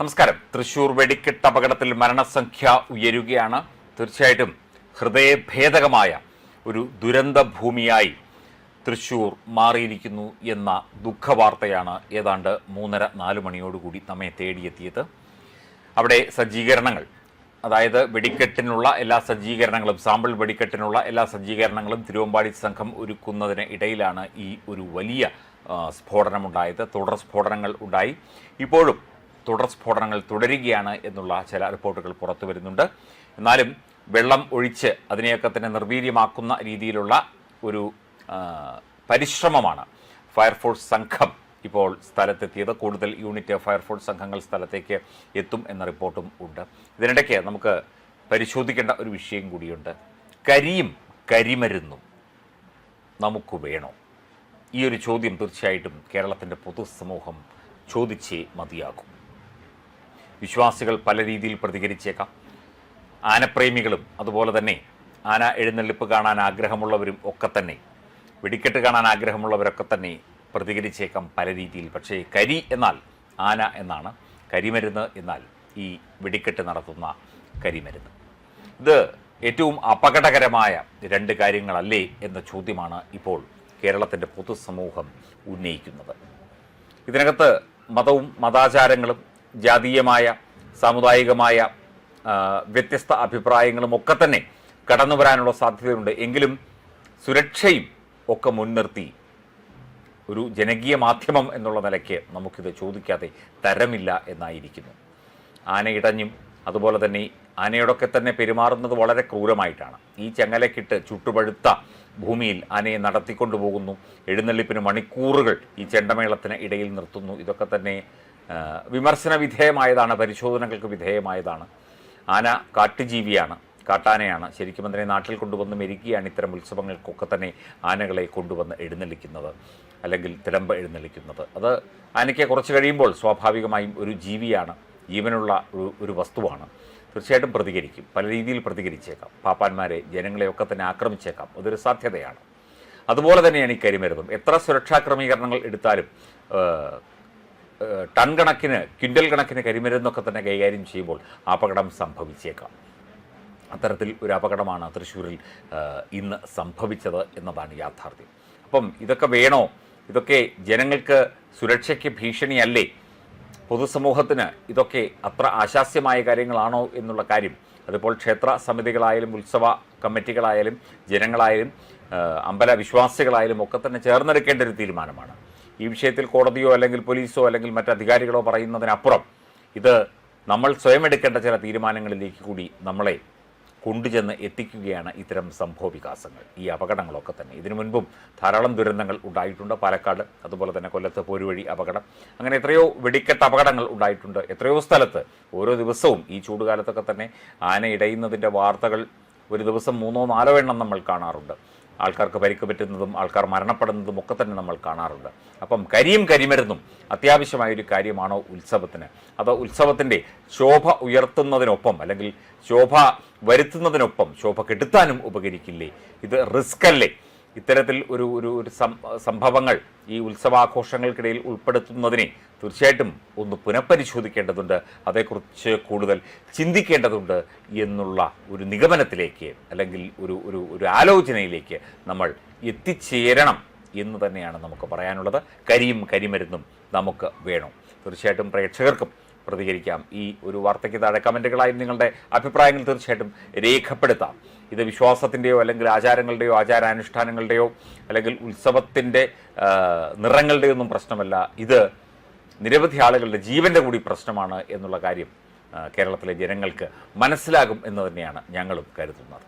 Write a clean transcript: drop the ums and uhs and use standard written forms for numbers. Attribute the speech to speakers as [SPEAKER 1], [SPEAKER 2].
[SPEAKER 1] നമസ്കാരം. തൃശൂർ വെടിക്കെട്ട് അപകടത്തിൽ മരണസംഖ്യ ഉയരുകയാണ്. തീർച്ചയായിട്ടും ഹൃദയഭേദകമായ ഒരു ദുരന്ത ഭൂമിയായി തൃശൂർ മാറിയിരിക്കുന്നു എന്ന ദുഃഖവാർത്തയാണ് ഏതാണ്ട് 3:30-4 മണിയോടുകൂടി നമ്മെ തേടിയെത്തിയത്. അവിടെ സജ്ജീകരണങ്ങൾ, അതായത് വെടിക്കെട്ടിനുള്ള എല്ലാ സജ്ജീകരണങ്ങളും, സാമ്പിൾ വെടിക്കെട്ടിനുള്ള എല്ലാ സജ്ജീകരണങ്ങളും തിരുവമ്പാടി സംഘം ഒരുക്കുന്നതിന് ഇടയിലാണ് ഈ ഒരു വലിയ സ്ഫോടനമുണ്ടായത്. തുടർ സ്ഫോടനങ്ങൾ ഉണ്ടായി. ഇപ്പോഴും തുടർ സ്ഫോടനങ്ങൾ തുടരുകയാണ് എന്നുള്ള ചില റിപ്പോർട്ടുകൾ പുറത്തു വരുന്നുണ്ട്. എന്നാലും വെള്ളം ഒഴിച്ച് അതിനെയൊക്കെ തന്നെ നിർവീര്യമാക്കുന്ന രീതിയിലുള്ള ഒരു പരിശ്രമമാണ് ഫയർഫോഴ്സ് സംഘം ഇപ്പോൾ സ്ഥലത്തെത്തിയത്. കൂടുതൽ യൂണിറ്റ് ഫയർഫോഴ്സ് സംഘങ്ങൾ സ്ഥലത്തേക്ക് എത്തും എന്ന റിപ്പോർട്ടും ഉണ്ട്. ഇതിനിടയ്ക്ക് നമുക്ക് പരിശോധിക്കേണ്ട ഒരു വിഷയം കൂടിയുണ്ട്. കരിയും കരിമരുന്നും നമുക്ക് വേണോ? ഈ ഒരു ചോദ്യം തീർച്ചയായിട്ടും കേരളത്തിൻ്റെ പൊതുസമൂഹം ചോദിച്ചേ മതിയാകും. വിശ്വാസികൾ പല രീതിയിൽ പ്രതികരിച്ചേക്കാം. ആനപ്രേമികളും അതുപോലെ തന്നെ ആന എഴുന്നള്ളിപ്പ് കാണാൻ ആഗ്രഹമുള്ളവരും ഒക്കെ തന്നെ, വെടിക്കെട്ട് കാണാൻ ആഗ്രഹമുള്ളവരൊക്കെ തന്നെ പ്രതികരിച്ചേക്കാം പല രീതിയിൽ. പക്ഷേ കരി എന്നാൽ ആന എന്നാണ്, കരിമരുന്ന് എന്നാൽ ഈ വെടിക്കെട്ട് നടത്തുന്ന കരിമരുന്ന്. ഇത് ഏറ്റവും അപകടകരമായ രണ്ട് കാര്യങ്ങളല്ലേ എന്ന ചോദ്യമാണ് ഇപ്പോൾ കേരളത്തിൻ്റെ പൊതുസമൂഹം ഉന്നയിക്കുന്നത്. ഇതിനകത്ത് മതവും മതാചാരങ്ങളും ജാതീയമായ സാമുദായികമായ വ്യത്യസ്ത അഭിപ്രായങ്ങളും ഒക്കെ തന്നെ കടന്നു വരാനുള്ള സാധ്യതയുണ്ട്. എങ്കിലും സുരക്ഷയും ഒക്കെ മുൻനിർത്തി ഒരു ജനകീയ മാധ്യമം എന്നുള്ള നിലയ്ക്ക് നമുക്കിത് ചോദിക്കാതെ തരമില്ല എന്നായിരിക്കുന്നു. ആനയിടഞ്ഞും അതുപോലെ തന്നെ ആനയോടൊക്കെ തന്നെ പെരുമാറുന്നത് വളരെ ക്രൂരമായിട്ടാണ്. ഈ ചങ്ങലക്കിട്ട് ചുട്ടുപഴുത്ത ഭൂമിയിൽ ആനയെ നടത്തിക്കൊണ്ടുപോകുന്നു. എഴുന്നള്ളിപ്പിന് മണിക്കൂറുകൾ ഈ ചെണ്ടമേളത്തിന് ഇടയിൽ നിർത്തുന്നു. ഇതൊക്കെ തന്നെ വിമർശന വിധേയമായതാണ്, പരിശോധനകൾക്ക് വിധേയമായതാണ്. ആന കാട്ടുജീവിയാണ്, കാട്ടാനയാണ്. ശരിക്കും അതിനെ നാട്ടിൽ കൊണ്ടുവന്ന് മെരുക്കിയാണ് ഇത്തരം ഉത്സവങ്ങൾക്കൊക്കെ തന്നെ ആനകളെ കൊണ്ടുവന്ന് എഴുന്നള്ളിക്കുന്നത്, അല്ലെങ്കിൽ തിടമ്പ് എഴുന്നള്ളിക്കുന്നത്. അത് ആനയ്ക്ക് കുറച്ച് കഴിയുമ്പോൾ സ്വാഭാവികമായും ഒരു ജീവിയാണ്, ജീവനുള്ള ഒരു വസ്തുവാണ്. തീർച്ചയായിട്ടും പ്രതികരിക്കും, പല രീതിയിൽ പ്രതികരിച്ചേക്കാം. പാപ്പാന്മാരെ, ജനങ്ങളെയൊക്കെ തന്നെ ആക്രമിച്ചേക്കാം. അതൊരു സാധ്യതയാണ്. അതുപോലെ തന്നെയാണ് ഈ കരിമരുന്നും. എത്ര സുരക്ഷാ ക്രമീകരണങ്ങൾ എടുത്താലും ടൺ കണക്കിന്, ക്വിൻ്റൽ കണക്കിന് കരിമരുന്നൊക്കെ തന്നെ കൈകാര്യം ചെയ്യുമ്പോൾ അപകടം സംഭവിച്ചേക്കാം. അത്തരത്തിൽ ഒരു അപകടമാണ് തൃശ്ശൂരിൽ ഇന്ന് സംഭവിച്ചത് എന്നതാണ് യാഥാർത്ഥ്യം. അപ്പം ഇതൊക്കെ വേണോ? ഇതൊക്കെ ജനങ്ങൾക്ക് സുരക്ഷയ്ക്ക് ഭീഷണിയല്ലേ? പൊതുസമൂഹത്തിന് ഇതൊക്കെ അത്ര ആശാസ്യമായ കാര്യങ്ങളാണോ എന്നുള്ള കാര്യം അതിപ്പോൾ ക്ഷേത്ര സമിതികളായാലും ഉത്സവ കമ്മിറ്റികളായാലും ജനങ്ങളായാലും അമ്പല വിശ്വാസികളായാലും ഒക്കെ തന്നെ ചേർന്നെടുക്കേണ്ട ഒരു തീരുമാനമാണ്. ഈ വിഷയത്തിൽ കോടതിയോ അല്ലെങ്കിൽ പോലീസോ അല്ലെങ്കിൽ മറ്റധികാരികളോ പറയുന്നതിനപ്പുറം ഇത് നമ്മൾ സ്വയം എടുക്കേണ്ട ചില തീരുമാനങ്ങളിലേക്ക് കൂടി നമ്മളെ കൊണ്ടുചെന്ന് എത്തിക്കുകയാണ് ഇത്തരം സംഭവ വികാസങ്ങൾ, ഈ അപകടങ്ങളൊക്കെ തന്നെ. ഇതിനു മുൻപും ധാരാളം ദുരന്തങ്ങൾ ഉണ്ടായിട്ടുണ്ട്. പാലക്കാട്, അതുപോലെ തന്നെ കൊല്ലത്ത് പോരുവഴി അപകടം, അങ്ങനെ എത്രയോ വെടിക്കെട്ട് അപകടങ്ങൾ ഉണ്ടായിട്ടുണ്ട് എത്രയോ സ്ഥലത്ത്. ഓരോ ദിവസവും ഈ ചൂടുകാലത്തൊക്കെ തന്നെ ആന ഇടയുന്നതിൻ്റെ വാർത്തകൾ ഒരു ദിവസം 3-4 എണ്ണം നമ്മൾ കാണാറുണ്ട്. ആൾക്കാർക്ക് പരിക്ക് പറ്റുന്നതും ആൾക്കാർ മരണപ്പെടുന്നതും ഒക്കെ തന്നെ നമ്മൾ കാണാറുണ്ട്. അപ്പം കരിയും കരിമരുന്നും അത്യാവശ്യമായൊരു കാര്യമാണോ ഉത്സവത്തിന്? അത് ഉത്സവത്തിൻ്റെ ശോഭ ഉയർത്തുന്നതിനൊപ്പം അല്ലെങ്കിൽ ശോഭ വരുത്തുന്നതിനൊപ്പം ശോഭ കെടുത്താനും ഉപകരിക്കില്ലേ? ഇത് റിസ്ക് അല്ലേ? ഇത്തരത്തിൽ ഒരു സംഭവങ്ങൾ ഈ ഉത്സവാഘോഷങ്ങൾക്കിടയിൽ ഉൾപ്പെടുത്തുന്നതിനെ തീർച്ചയായിട്ടും ഒന്ന് പുനഃപരിശോധിക്കേണ്ടതുണ്ട്. അതേക്കുറിച്ച് കൂടുതൽ ചിന്തിക്കേണ്ടതുണ്ട് എന്നുള്ള ഒരു നിഗമനത്തിലേക്ക് അല്ലെങ്കിൽ ഒരു ആലോചനയിലേക്ക് നമ്മൾ എത്തിച്ചേരണം എന്ന് തന്നെയാണ് നമുക്ക് പറയാനുള്ളത്. കരിയും കരിമരുന്നും നമുക്ക് വേണം. തീർച്ചയായിട്ടും പ്രേക്ഷകർക്കും പ്രതികരിക്കാം. ഈ ഒരു വാർത്തയ്ക്ക് താഴെ കമൻറ്റുകളായി നിങ്ങളുടെ അഭിപ്രായങ്ങൾ തീർച്ചയായിട്ടും രേഖപ്പെടുത്താം. ഇത് വിശ്വാസത്തിൻ്റെയോ അല്ലെങ്കിൽ ആചാരങ്ങളുടെയോ ആചാരാനുഷ്ഠാനങ്ങളുടെയോ അല്ലെങ്കിൽ ഉത്സവത്തിൻ്റെ നിറങ്ങളുടെയോ ഒന്നും പ്രശ്നമല്ല. ഇത് നിരവധി ആളുകളുടെ ജീവൻ്റെ കൂടി പ്രശ്നമാണ് എന്നുള്ള കാര്യം കേരളത്തിലെ ജനങ്ങൾക്ക് മനസ്സിലാകും എന്ന് തന്നെയാണ് ഞങ്ങളും കരുതുന്നത്.